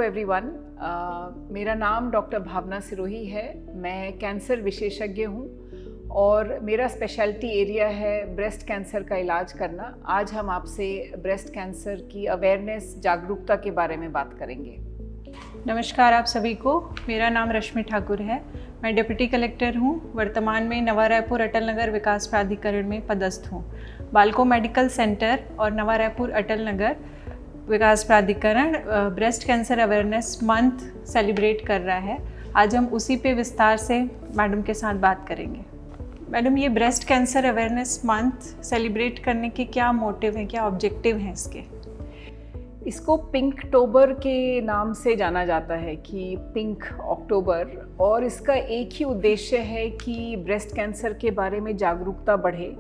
Everyone, मेरा नाम doctor भावना सिरोही है। मैं कैंसर विशेषज्ञ हूँ और मेरा स्पेशलिटी एरिया है ब्रेस्ट कैंसर का इलाज करना। आज हम आपसे ब्रेस्ट कैंसर की अवेयरनेस, जागरूकता के बारे में बात करेंगे। नमस्कार आप सभी को, मेरा नाम रश्मि ठाकुर है। मैं डिप्टी कलेक्टर हूँ। वर्तमान में नवा रायपुर अटल नगर विकास प्राधिकरण में पदस्थ हूँ। बाल्को मेडिकल सेंटर और नवा रायपुर अटल नगर विकास प्राधिकरण breast cancer awareness month celebrate कर रहा है। आज हम उसी पे विस्तार से मैडम के साथ बात करेंगे। मैडम, ये breast cancer awareness month celebrate करने के क्या मोटिव हैं, क्या ऑब्जेक्टिव हैं इसके? इसको पिंकटोबर के नाम से जाना जाता है कि पिंक अक्टूबर, और इसका एक ही उद्देश्य है कि ब्रेस्ट कैंसर के बारे में जागरूकता बढ़े।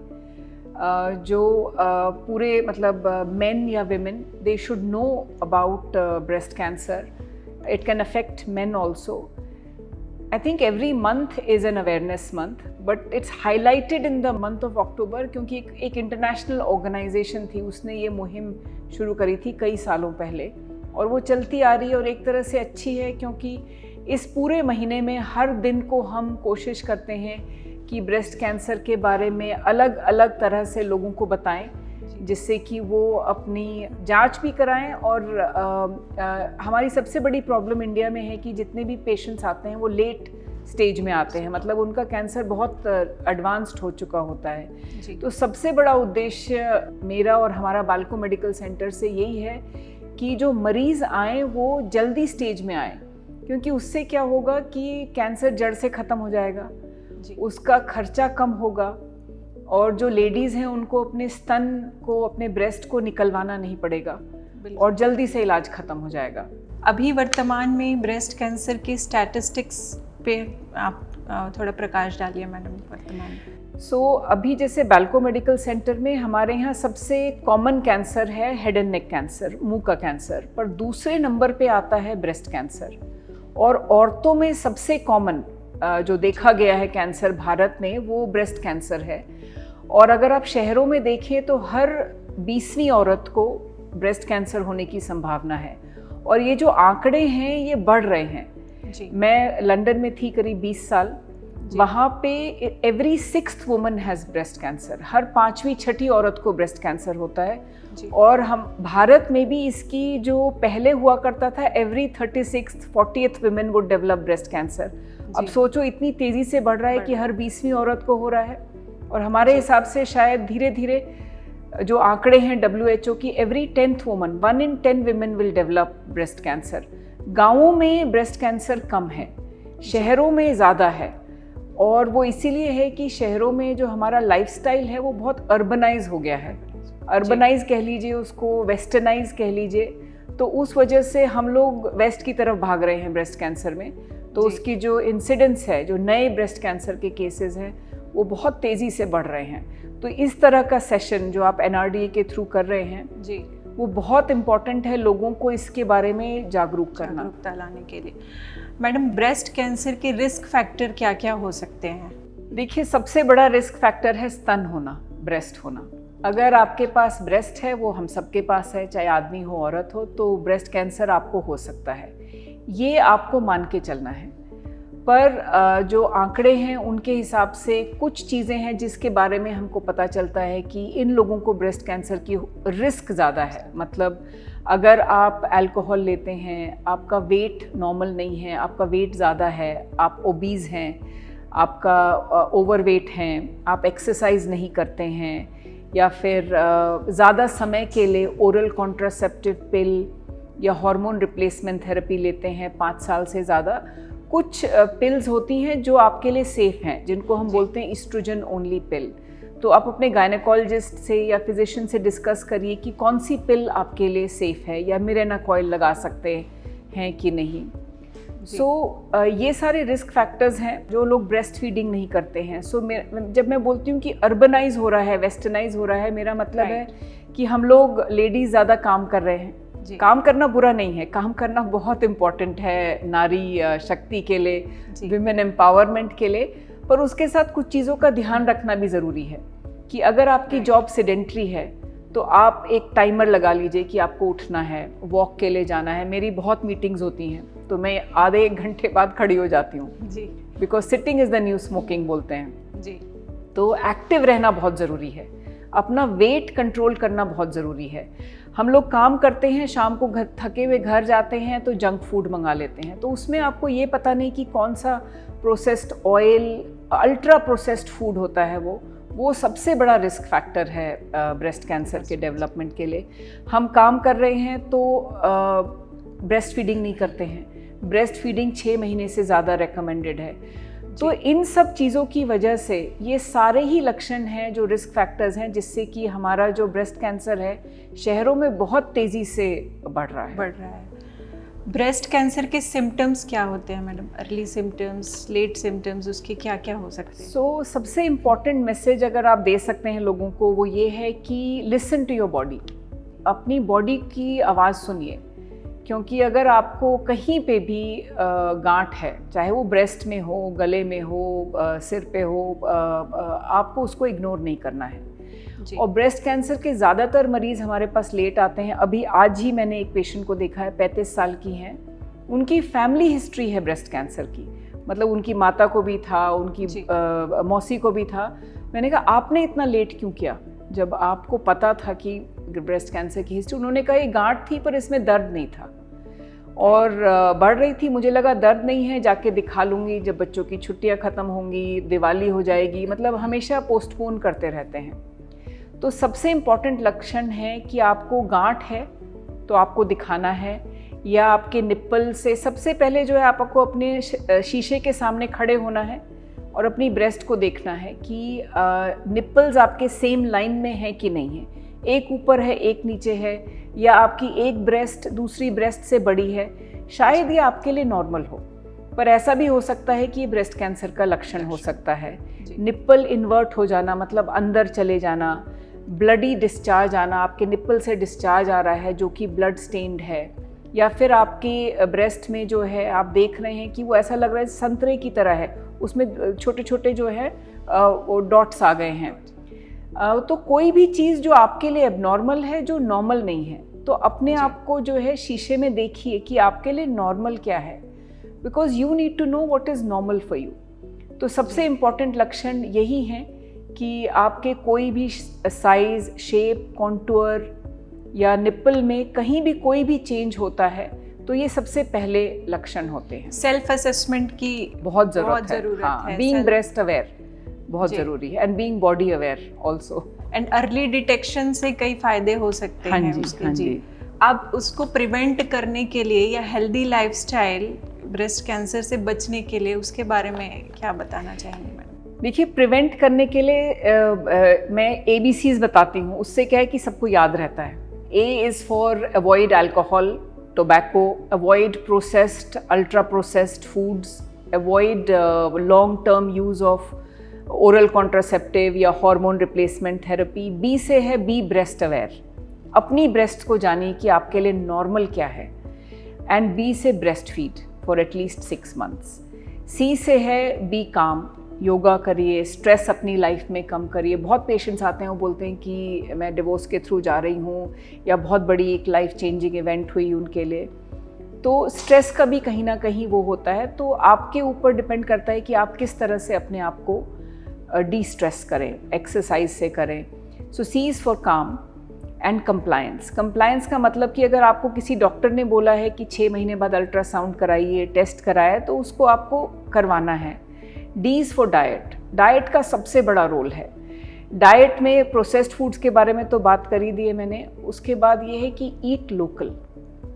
जो पूरे मेन या women, they should know about breast cancer. It can affect main also. I think every month is an awareness month, but it's highlighted in the month of October क्योंकि एक इंटरनेशनल ऑर्गेनाइजेशन थी, उसने ये मुहिम शुरू करी थी कई सालों पहले, और वो चलती आ रही है और एक तरह से अच्छी है क्योंकि इस पूरे महीने में हर दिन को हम कोशिश करते हैं कि ब्रेस्ट कैंसर के बारे में अलग अलग तरह से लोगों को बताएं, जिससे कि वो अपनी जांच भी कराएं। और हमारी सबसे बड़ी प्रॉब्लम इंडिया में है कि जितने भी पेशेंट्स आते हैं वो लेट स्टेज में आते हैं, मतलब उनका कैंसर बहुत एडवांस्ड हो चुका होता है। तो सबसे बड़ा उद्देश्य मेरा और हमारा बाल्को मेडिकल सेंटर से यही है कि जो मरीज़ आएँ वो जल्दी स्टेज में आएँ, क्योंकि उससे क्या होगा कि कैंसर जड़ से ख़त्म हो जाएगा, उसका खर्चा कम होगा, और जो लेडीज़ हैं उनको अपने स्तन को, अपने ब्रेस्ट को निकलवाना नहीं पड़ेगा और जल्दी से इलाज ख़त्म हो जाएगा। अभी वर्तमान में ब्रेस्ट कैंसर की स्टैटिस्टिक्स पे आप थोड़ा प्रकाश डालिए मैडम। वर्तमान में अभी जैसे बाल्को मेडिकल सेंटर में हमारे यहाँ सबसे कॉमन कैंसर है हेड एंड नेक कैंसर, मुंह का कैंसर, पर दूसरे नंबर पे आता है ब्रेस्ट कैंसर। और औरतों में सबसे कॉमन जो देखा गया है कैंसर भारत में, वो ब्रेस्ट कैंसर है। और अगर आप शहरों में देखें तो हर 20वीं औरत को ब्रेस्ट कैंसर होने की संभावना है, और ये जो आंकड़े हैं ये बढ़ रहे हैं जी। मैं लंदन में थी करीब 20 साल, वहाँ पे every 6th woman has breast cancer, हर 5वीं 6ठी औरत को ब्रेस्ट कैंसर होता है जी। और हम भारत में भी इसकी जो पहले हुआ करता था every 36th 40th women would develop breast cancer, अब सोचो इतनी तेज़ी से बढ़ रहा है कि हर 20वीं औरत को हो रहा है। और हमारे हिसाब से शायद धीरे धीरे जो आंकड़े हैं WHO की, every 10th woman, 1 in 10 women will develop breast cancer. गाँवों में ब्रेस्ट कैंसर कम है, शहरों में ज़्यादा है, और वो इसीलिए है कि शहरों में जो हमारा लाइफस्टाइल है वो बहुत अर्बनाइज हो गया है। अर्बनाइज कह लीजिए उसको, वेस्टर्नाइज कह लीजिए, तो उस वजह से हम लोग वेस्ट की तरफ भाग रहे हैं ब्रेस्ट कैंसर में। तो उसकी जो इंसिडेंस है, जो नए ब्रेस्ट कैंसर के केसेस हैं, वो बहुत तेज़ी से बढ़ रहे हैं। तो इस तरह का सेशन जो आप NRDA के थ्रू कर रहे हैं जी, वो बहुत इम्पॉर्टेंट है लोगों को इसके बारे में जागरूकता लाने के लिए। मैडम, ब्रेस्ट कैंसर के रिस्क फैक्टर क्या क्या हो सकते हैं? देखिए, सबसे बड़ा रिस्क फैक्टर है स्तन होना, ब्रेस्ट होना। अगर आपके पास ब्रेस्ट है, वो हम सबके पास है, चाहे आदमी हो औरत हो, तो ब्रेस्ट कैंसर आपको हो सकता है, ये आपको मान के चलना है। पर जो आंकड़े हैं उनके हिसाब से कुछ चीज़ें हैं जिसके बारे में हमको पता चलता है कि इन लोगों को ब्रेस्ट कैंसर की रिस्क ज़्यादा है। मतलब अगर आप अल्कोहल लेते हैं, आपका वेट नॉर्मल नहीं है, आपका वेट ज़्यादा है, आप ओबीज़ हैं, आपका ओवरवेट हैं, आप एक्सरसाइज नहीं करते हैं, या फिर ज़्यादा समय के लिए ओरल कॉन्ट्रासेप्टिव पिल या हार्मोन रिप्लेसमेंट थेरेपी लेते हैं 5 साल से ज़्यादा। कुछ पिल्स होती हैं जो आपके लिए सेफ़ हैं, जिनको हम बोलते हैं ईस्ट्रोजन ओनली पिल। तो आप अपने गायनेकोलॉजिस्ट से या फिजिशियन से डिस्कस करिए कि कौन सी पिल आपके लिए सेफ़ है, या मिरेना कॉइल लगा सकते हैं कि नहीं। ये सारे रिस्क फैक्टर्स हैं जो लोग ब्रेस्ट फीडिंग नहीं करते हैं। जब मैं बोलती हूँ कि अर्बनाइज हो रहा है, वेस्टर्नाइज हो रहा है, मेरा मतलब है कि हम लोग लेडीज़ ज़्यादा काम कर रहे हैं। काम करना बुरा नहीं है, काम करना बहुत इम्पॉर्टेंट है नारी शक्ति के लिए, विमेन एम्पावरमेंट के लिए, पर उसके साथ कुछ चीज़ों का ध्यान रखना भी ज़रूरी है कि अगर आपकी जॉब सेडेंट्री है तो आप एक टाइमर लगा लीजिए कि आपको उठना है, वॉक के लिए जाना है। मेरी बहुत मीटिंग्स होती हैं तो मैं आधे 1 घंटे बाद खड़ी हो जाती हूँ जी, because sitting is the new smoking बोलते हैं। जी, तो एक्टिव रहना बहुत ज़रूरी है, अपना वेट कंट्रोल करना बहुत ज़रूरी है। हम लोग काम करते हैं, शाम को थके हुए घर जाते हैं तो जंक फूड मंगा लेते हैं, तो उसमें आपको ये पता नहीं कि कौन सा processed oil, ultra processed food होता है वो सबसे बड़ा रिस्क फैक्टर है ब्रेस्ट कैंसर के डेवलपमेंट के लिए। हम काम कर रहे हैं तो ब्रेस्ट फीडिंग नहीं करते हैं, ब्रेस्ट फीडिंग 6 महीने से ज़्यादा रेकमेंडेड है। तो इन सब चीज़ों की वजह से ये सारे ही लक्षण हैं जो रिस्क फैक्टर्स हैं जिससे कि हमारा जो ब्रेस्ट कैंसर है शहरों में बहुत तेज़ी से बढ़ रहा है। ब्रेस्ट कैंसर के सिम्टम्स क्या होते हैं madam? Early symptoms, late symptoms, उसके क्या क्या हो सकते हैं? सबसे इम्पॉर्टेंट मैसेज अगर आप दे सकते हैं लोगों को वो ये है कि लिसन टू योर बॉडी, अपनी बॉडी की आवाज़ सुनिए। क्योंकि अगर आपको कहीं पे भी गांठ है, चाहे वो ब्रेस्ट में हो, गले में हो, सिर पे हो, आपको उसको इग्नोर नहीं करना है। और ब्रेस्ट कैंसर के ज़्यादातर मरीज़ हमारे पास लेट आते हैं। अभी आज ही मैंने एक पेशेंट को देखा है, 35 साल की हैं, उनकी फैमिली हिस्ट्री है ब्रेस्ट कैंसर की, मतलब उनकी माता को भी था, उनकी मौसी को भी था। मैंने कहा आपने इतना लेट क्यों किया जब आपको पता था कि ब्रेस्ट कैंसर की हिस्ट्री? उन्होंने कहा ये गांठ थी पर इसमें दर्द नहीं था और बढ़ रही थी, मुझे लगा दर्द नहीं है, जाके दिखा लूँगी जब बच्चों की छुट्टियां ख़त्म होंगी, दिवाली हो जाएगी, मतलब हमेशा पोस्टपोन करते रहते हैं। तो सबसे इम्पॉर्टेंट लक्षण है कि आपको गांठ है तो आपको दिखाना है, या आपके निप्पल से सबसे पहले जो है आपको अपने शीशे के सामने खड़े होना है और अपनी ब्रेस्ट को देखना है कि निप्पल्स आपके सेम लाइन में है कि नहीं है, एक ऊपर है एक नीचे है, या आपकी एक ब्रेस्ट दूसरी ब्रेस्ट से बड़ी है। शायद ये आपके लिए नॉर्मल हो, पर ऐसा भी हो सकता है कि ये ब्रेस्ट कैंसर का लक्षण हो सकता है। निप्पल इन्वर्ट हो जाना, मतलब अंदर चले जाना, ब्लडी डिस्चार्ज आना, आपके निप्पल से डिस्चार्ज आ रहा है जो कि ब्लड स्टेन्ड है, या फिर आपकी ब्रेस्ट में जो है आप देख रहे हैं कि वो ऐसा लग रहा है संतरे की तरह है, उसमें छोटे छोटे जो है वो डॉट्स आ गए हैं। तो कोई भी चीज़ जो आपके लिए एबनॉर्मल है, जो नॉर्मल नहीं है, तो अपने आप को जो है शीशे में देखिए कि आपके लिए नॉर्मल क्या है, because you need to know what is normal for you. तो सबसे इम्पॉर्टेंट लक्षण यही हैं कि आपके कोई भी साइज़, शेप, कॉन्टूर या निप्पल में कहीं भी कोई भी चेंज होता है तो ये सबसे पहले लक्षण होते हैं। सेल्फ असेसमेंट की बहुत ज़रूरत है। बीइंग ब्रेस्ट अवेयर बहुत ज़रूरी है, and being body aware also. And early detection से कई फायदे हो सकते हैं उसके। जी, अब उसको प्रिवेंट करने के लिए या हेल्दी लाइफस्टाइल ब्रेस्ट कैंसर से बचने के लिए उसके बारे में क्या बताना चाहेंगे मैडम? देखिए, प्रिवेंट करने के लिए मैं ABCs बताती हूँ, उससे क्या है कि सबको याद रहता है। A is for avoid alcohol, tobacco, avoid processed, ultra processed foods, avoid long term use of oral contraceptive या हार्मोन रिप्लेसमेंट थेरेपी। B से है बी ब्रेस्ट अवेयर, अपनी ब्रेस्ट को जानिए कि आपके लिए नॉर्मल क्या है, एंड B से breast feed for at least 6 months। C से है बी काम, योगा करिए, स्ट्रेस अपनी लाइफ में कम करिए। बहुत पेशेंट्स आते हैं, वो बोलते हैं कि मैं डिवोर्स के थ्रू जा रही हूँ या बहुत बड़ी एक लाइफ चेंजिंग इवेंट हुई उनके लिए, तो स्ट्रेस का भी कहीं ना कहीं वो होता है। तो आपके ऊपर डिपेंड करता है कि आप किस तरह से अपने आप को डी स्ट्रेस करें, एक्सरसाइज से करें। सो C इज़ फॉर काम एंड कंप्लायंस। कंप्लायंस का मतलब कि अगर आपको किसी डॉक्टर ने बोला है कि 6 महीने बाद अल्ट्रासाउंड कराइए, टेस्ट कराए, तो उसको आपको करवाना है। D is for diet. Diet का सबसे बड़ा रोल है। डाइट में प्रोसेस्ड फूड्स के बारे में तो बात कर ही दी है मैंने। उसके बाद ये है कि ईट लोकल,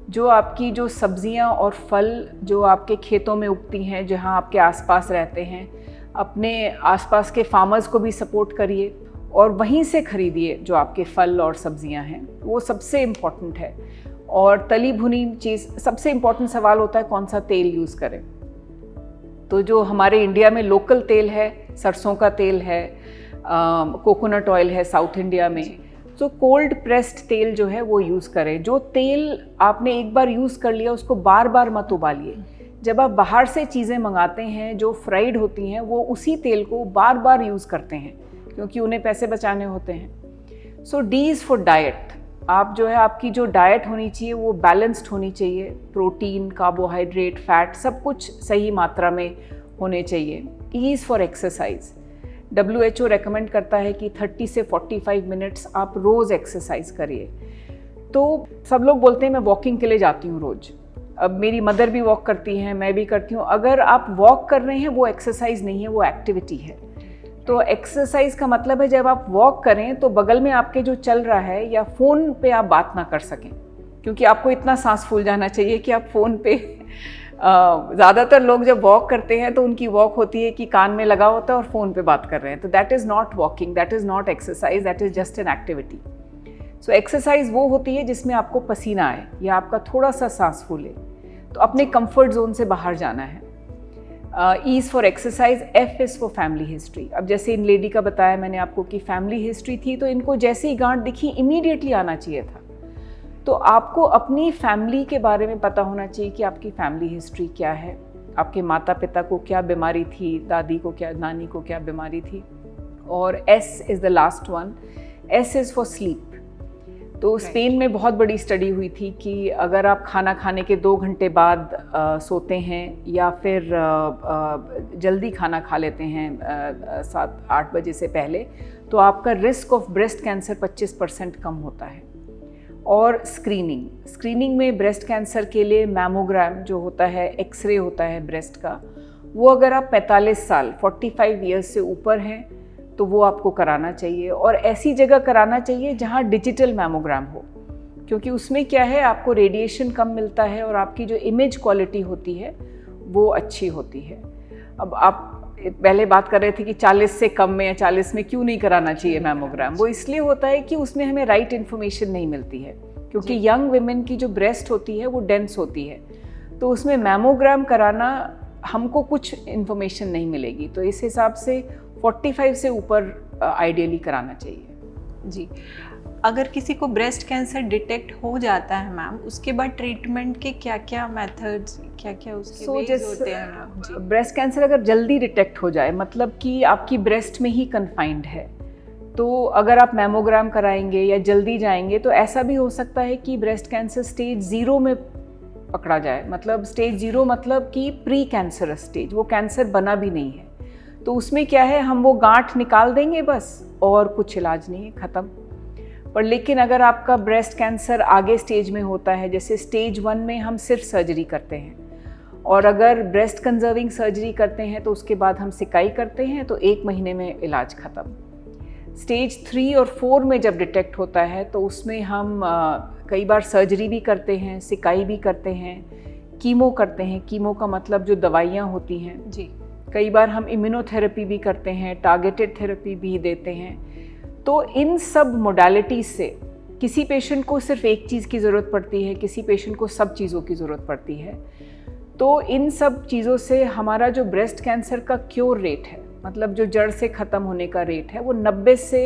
जो आपकी जो सब्जियां और फल जो आपके खेतों में उगती हैं, जहां आपके आसपास रहते हैं, अपने आसपास के फार्मर्स को भी सपोर्ट करिए और वहीं से खरीदिए जो आपके फल और सब्जियां हैं, वो सबसे इम्पॉर्टेंट है। और तली भुनी चीज़, सबसे इम्पॉर्टेंट सवाल होता है कौन सा तेल यूज़ करें। तो जो हमारे इंडिया में लोकल तेल है, सरसों का तेल है, कोकोनट ऑयल है साउथ इंडिया में, तो कोल्ड प्रेस्ड तेल जो है वो यूज़ करें। जो तेल आपने एक बार यूज़ कर लिया उसको बार बार मत उबालिए। जब आप बाहर से चीज़ें मंगाते हैं जो फ्राइड होती हैं, वो उसी तेल को बार बार यूज़ करते हैं क्योंकि उन्हें पैसे बचाने होते हैं। सो डी इज़ फॉर डाइट। आप जो है आपकी जो डाइट होनी चाहिए वो बैलेंस्ड होनी चाहिए, प्रोटीन, कार्बोहाइड्रेट, फैट सब कुछ सही मात्रा में होने चाहिए। E is for exercise. WHO recommend करता है कि 30 से 45 मिनट्स आप रोज़ एक्सरसाइज करिए। तो सब लोग बोलते हैं मैं वॉकिंग के लिए जाती हूँ रोज़। अब मेरी मदर भी वॉक करती हैं, मैं भी करती हूँ। अगर आप वॉक कर रहे हैं वो एक्सरसाइज नहीं है, वो एक्टिविटी है। तो एक्सरसाइज का मतलब है जब आप वॉक करें तो बगल में आपके जो चल रहा है या फ़ोन पे आप बात ना कर सकें, क्योंकि आपको इतना सांस फूल जाना चाहिए कि आप फ़ोन पे ज़्यादातर लोग जब वॉक करते हैं तो उनकी वॉक होती है कि कान में लगा होता है और फ़ोन पे बात कर रहे हैं। तो that is not walking, that is not exercise, that is just an activity. So exercise वो होती है जिसमें आपको पसीना आए या आपका थोड़ा सा सांस फूले, तो अपने कंफर्ट जोन से बाहर जाना है। E is for exercise, F is for family history. अब जैसे इन लेडी का बताया मैंने आपको कि फैमिली हिस्ट्री थी, तो इनको जैसे ही गांठ दिखी इमीडिएटली आना चाहिए था। तो आपको अपनी फैमिली के बारे में पता होना चाहिए कि आपकी फैमिली हिस्ट्री क्या है, आपके माता पिता को क्या बीमारी थी, दादी को क्या, नानी को क्या बीमारी थी। और S is the last one, S is for sleep. तो स्पेन में बहुत बड़ी स्टडी हुई थी कि अगर आप खाना खाने के 2 घंटे बाद सोते हैं या फिर जल्दी खाना खा लेते हैं 7-8 बजे से पहले, तो आपका रिस्क ऑफ ब्रेस्ट कैंसर 25% कम होता है। और स्क्रीनिंग में ब्रेस्ट कैंसर के लिए मैमोग्राम जो होता है, एक्सरे होता है ब्रेस्ट का, वो अगर आप 45 साल 45 ईयर्स से ऊपर हैं तो वो आपको कराना चाहिए। और ऐसी जगह कराना चाहिए जहाँ डिजिटल मैमोग्राम हो, क्योंकि उसमें क्या है आपको रेडिएशन कम मिलता है और आपकी जो इमेज क्वालिटी होती है वो अच्छी होती है। अब आप पहले बात कर रहे थे कि 40 से कम में या 40 में क्यों नहीं कराना चाहिए मैमोग्राम। वो इसलिए होता है कि उसमें हमें राइट इन्फॉर्मेशन नहीं मिलती है, क्योंकि यंग विमेन की जो ब्रेस्ट होती है वो डेंस होती है, तो उसमें मैमोग्राम कराना हमको कुछ इन्फॉर्मेशन नहीं मिलेगी। तो इस हिसाब से 45 से ऊपर आइडियली कराना चाहिए। जी, अगर किसी को ब्रेस्ट कैंसर डिटेक्ट हो जाता है मैम, उसके बाद ट्रीटमेंट के क्या क्या मेथड्स, क्या क्या उसके वेज होते हैं मैम? जी, ब्रेस्ट कैंसर अगर जल्दी डिटेक्ट हो जाए, मतलब कि आपकी ब्रेस्ट में ही कन्फाइंड है, तो अगर आप मैमोग्राम कराएंगे या जल्दी जाएंगे तो ऐसा भी हो सकता है कि ब्रेस्ट कैंसर स्टेज 0 में पकड़ा जाए। मतलब स्टेज 0 मतलब कि प्री कैंसरस स्टेज, वो कैंसर बना भी नहीं है। तो उसमें क्या है, हम वो गांठ निकाल देंगे बस, और कुछ इलाज नहीं है, ख़त्म। पर लेकिन अगर आपका ब्रेस्ट कैंसर आगे स्टेज में होता है, जैसे स्टेज 1 में हम सिर्फ सर्जरी करते हैं, और अगर ब्रेस्ट कंजर्विंग सर्जरी करते हैं तो उसके बाद हम सिकाई करते हैं, तो 1 महीने में इलाज ख़त्म। स्टेज 3 और 4 में जब डिटेक्ट होता है तो उसमें हम कई बार सर्जरी भी करते हैं, सिकाई भी करते हैं, कीमो करते हैं। कीमो का मतलब जो दवाइयाँ होती हैं जी, कई बार हम इम्यूनोथेरेपी भी करते हैं, टारगेटेड थेरेपी भी देते हैं। तो इन सब मोडालिटीज़ से किसी पेशेंट को सिर्फ एक चीज़ की ज़रूरत पड़ती है, किसी पेशेंट को सब चीज़ों की ज़रूरत पड़ती है। तो इन सब चीज़ों से हमारा जो ब्रेस्ट कैंसर का क्योर रेट है, मतलब जो जड़ से ख़त्म होने का रेट है, वो 90 से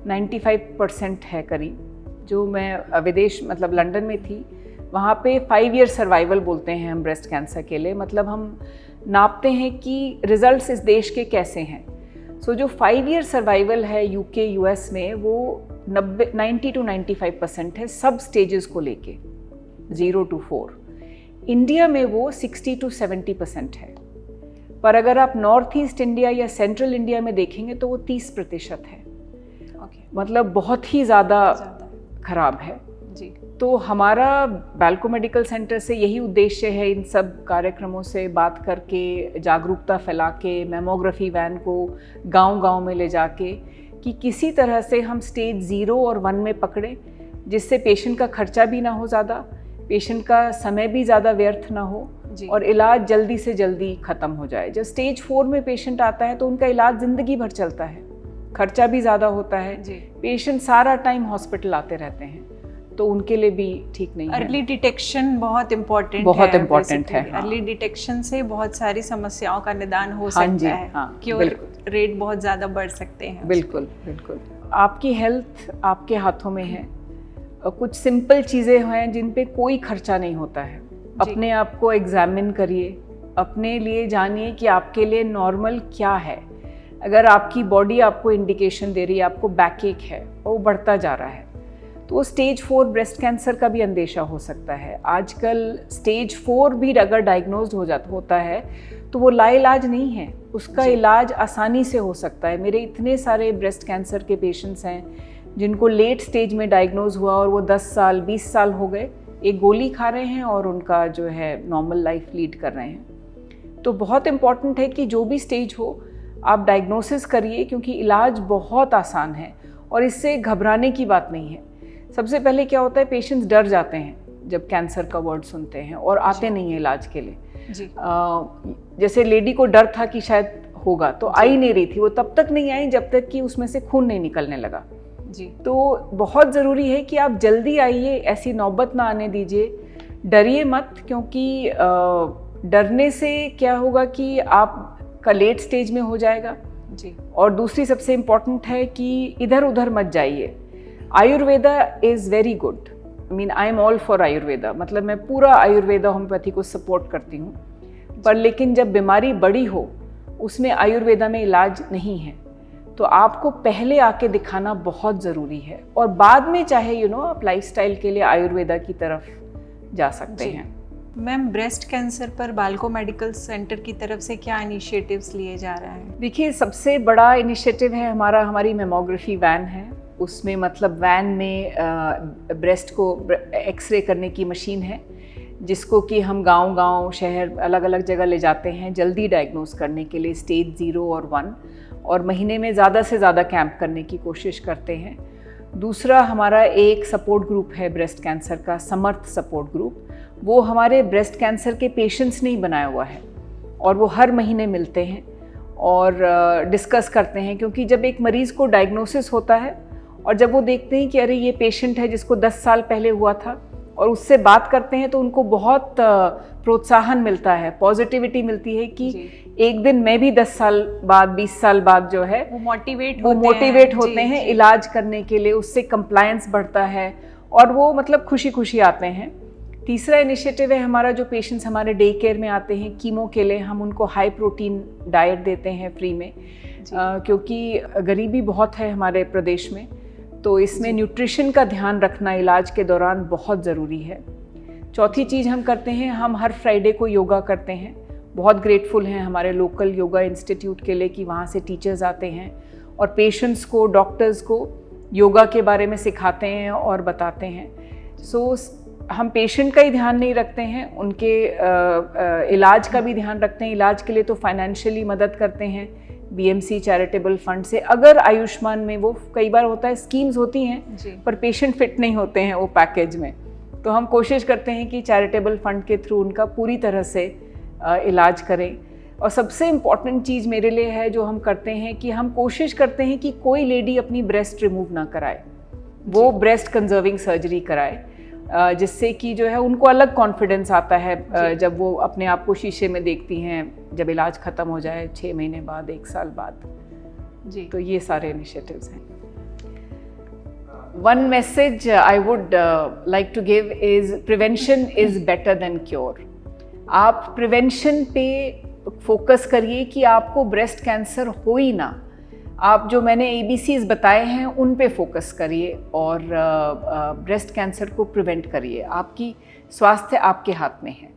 95% है करीब। जो मैं विदेश मतलब लंदन में थी, वहाँ पे 5 ईयर सर्वाइवल बोलते हैं हम ब्रेस्ट कैंसर के लिए। मतलब हम नापते हैं कि रिजल्ट्स इस देश के कैसे हैं। सो जो 5 ईयर सर्वाइवल है यूके US में, वो 90 to 95% है सब स्टेजेस को लेके, 0 to 4। इंडिया में वो 60 to 70% है। पर अगर आप नॉर्थ ईस्ट इंडिया या सेंट्रल इंडिया में देखेंगे तो वो 30% है। मतलब बहुत ही ज़्यादा खराब है जी। तो हमारा बाल्को मेडिकल सेंटर से यही उद्देश्य है, इन सब कार्यक्रमों से बात करके, जागरूकता फैला के, मैमोग्राफी वैन को गांव-गांव में ले जाके, कि किसी तरह से हम स्टेज 0 और 1 में पकड़ें, जिससे पेशेंट का खर्चा भी ना हो ज़्यादा, पेशेंट का समय भी ज़्यादा व्यर्थ ना हो और इलाज जल्दी से जल्दी ख़त्म हो जाए। जब स्टेज 4 में पेशेंट आता है तो उनका इलाज ज़िंदगी भर चलता है, खर्चा भी ज़्यादा होता है, पेशेंट सारा टाइम हॉस्पिटल आते रहते हैं, तो उनके लिए भी ठीक नहीं है। अर्ली डिटेक्शन बहुत इम्पोर्टेंट है। हाँ। अर्ली डिटेक्शन से बहुत सारी समस्याओं का निदान हो सकता है। हाँ, क्योर रेट बहुत ज़्यादा बढ़ सकते हैं। बिल्कुल बिल्कुल। आपकी हेल्थ आपके हाथों में है। कुछ सिंपल चीज़ें हैं जिन पे कोई खर्चा नहीं होता है। अपने आप को एग्जामिन करिए, अपने लिए जानिए कि आपके लिए नॉर्मल क्या है। अगर आपकी बॉडी आपको इंडिकेशन दे रही है आपको बैकएक है और वो बढ़ता जा रहा है, तो स्टेज 4 ब्रेस्ट कैंसर का भी अंदेशा हो सकता है। आजकल स्टेज 4 भी अगर डायग्नोज होता है तो वो लाइलाज नहीं है, उसका इलाज आसानी से हो सकता है। मेरे इतने सारे ब्रेस्ट कैंसर के पेशेंट्स हैं जिनको लेट स्टेज में डायग्नोज हुआ और वो 10 साल 20 साल हो गए, एक गोली खा रहे हैं और उनका जो है नॉर्मल लाइफ लीड कर रहे हैं। तो बहुत इम्पॉर्टेंट है कि जो भी स्टेज हो आप डायग्नोसिस करिए, क्योंकि इलाज बहुत आसान है और इससे घबराने की बात नहीं है। सबसे पहले क्या होता है, पेशेंट्स डर जाते हैं जब कैंसर का वर्ड सुनते हैं और आते नहीं हैं इलाज के लिए जी। जैसे लेडी को डर था कि शायद होगा तो आई नहीं रही थी, वो तब तक नहीं आई जब तक कि उसमें से खून नहीं निकलने लगा जी। तो बहुत ज़रूरी है कि आप जल्दी आइए, ऐसी नौबत ना आने दीजिए, डरिए मत, क्योंकि डरने से क्या होगा कि आपका लेट स्टेज में हो जाएगा जी। और दूसरी सबसे इम्पॉर्टेंट है कि इधर उधर मत जाइए। Ayurveda is very good, I am all for Ayurveda, मतलब मैं पूरा आयुर्वेदा होम्योपैथी को सपोर्ट करती हूँ, पर लेकिन जब बीमारी बड़ी हो उसमें आयुर्वेदा में इलाज नहीं है, तो आपको पहले आके दिखाना बहुत ज़रूरी है और बाद में चाहे आप लाइफस्टाइल के लिए आयुर्वेदा की तरफ जा सकते हैं। मैम, ब्रेस्ट कैंसर पर बालको मेडिकल सेंटर की तरफ से क्या इनिशिएटिव्स लिए जा रहे हैं? देखिए, सबसे बड़ा इनिशिएटिव है हमारी मेमोग्राफी वैन है। उसमें मतलब वैन में ब्रेस्ट को एक्सरे करने की मशीन है, जिसको कि हम गांव शहर अलग अलग जगह ले जाते हैं जल्दी डायग्नोस करने के लिए, स्टेज 0 और 1, और महीने में ज़्यादा से ज़्यादा कैंप करने की कोशिश करते हैं। दूसरा, हमारा एक सपोर्ट ग्रुप है ब्रेस्ट कैंसर का, समर्थ सपोर्ट ग्रुप। वो हमारे ब्रेस्ट कैंसर के पेशेंट्स ने ही बनाया हुआ है और वो हर महीने मिलते हैं और डिस्कस करते हैं, क्योंकि जब एक मरीज़ को डायग्नोसिस होता है और जब वो देखते हैं कि अरे ये पेशेंट है जिसको 10 साल पहले हुआ था, और उससे बात करते हैं तो उनको बहुत प्रोत्साहन मिलता है, पॉजिटिविटी मिलती है कि एक दिन मैं भी 10 साल बाद 20 साल बाद जो है वो मोटिवेट होते हैं इलाज करने के लिए, उससे कंप्लायंस बढ़ता है और वो मतलब खुशी आते हैं। तीसरा इनिशिएटिव है हमारा, जो पेशेंट्स हमारे डे केयर में आते हैं कीमो के लिए, हम उनको हाई प्रोटीन डाइट देते हैं फ्री में, क्योंकि गरीबी बहुत है हमारे प्रदेश में, तो इसमें न्यूट्रिशन का ध्यान रखना इलाज के दौरान बहुत ज़रूरी है। चौथी चीज़ हम करते हैं, हम हर फ्राइडे को योगा करते हैं। बहुत ग्रेटफुल हैं हमारे लोकल योगा इंस्टीट्यूट के लिए कि वहाँ से टीचर्स आते हैं और पेशेंट्स को, डॉक्टर्स को योगा के बारे में सिखाते हैं और बताते हैं। हम पेशेंट का ही ध्यान नहीं रखते हैं, उनके इलाज का भी ध्यान रखते हैं। इलाज के लिए तो फाइनेंशियली मदद करते हैं BMC चैरिटेबल फंड से। अगर आयुष्मान में, वो कई बार होता है स्कीम्स होती हैं पर पेशेंट फिट नहीं होते हैं वो पैकेज में, तो हम कोशिश करते हैं कि चैरिटेबल फंड के थ्रू उनका पूरी तरह से इलाज करें। और सबसे इम्पॉर्टेंट चीज़ मेरे लिए है जो हम करते हैं कि हम कोशिश करते हैं कि कोई लेडी अपनी ब्रेस्ट रिमूव ना कराए, वो ब्रेस्ट कंजर्विंग सर्जरी कराए, जिससे कि जो है उनको अलग कॉन्फिडेंस आता है जब वो अपने आप को शीशे में देखती हैं, जब इलाज ख़त्म हो जाए 6 महीने बाद, 1 साल बाद जी। तो ये सारे इनिशिएटिव्स हैं। One message I would like to give is prevention is better than cure. आप प्रिवेंशन पे फोकस करिए कि आपको ब्रेस्ट कैंसर हो ही ना। आप जो मैंने ABCs बताए हैं उन पे फोकस करिए और ब्रेस्ट कैंसर को प्रिवेंट करिए। आपकी स्वास्थ्य आपके हाथ में है।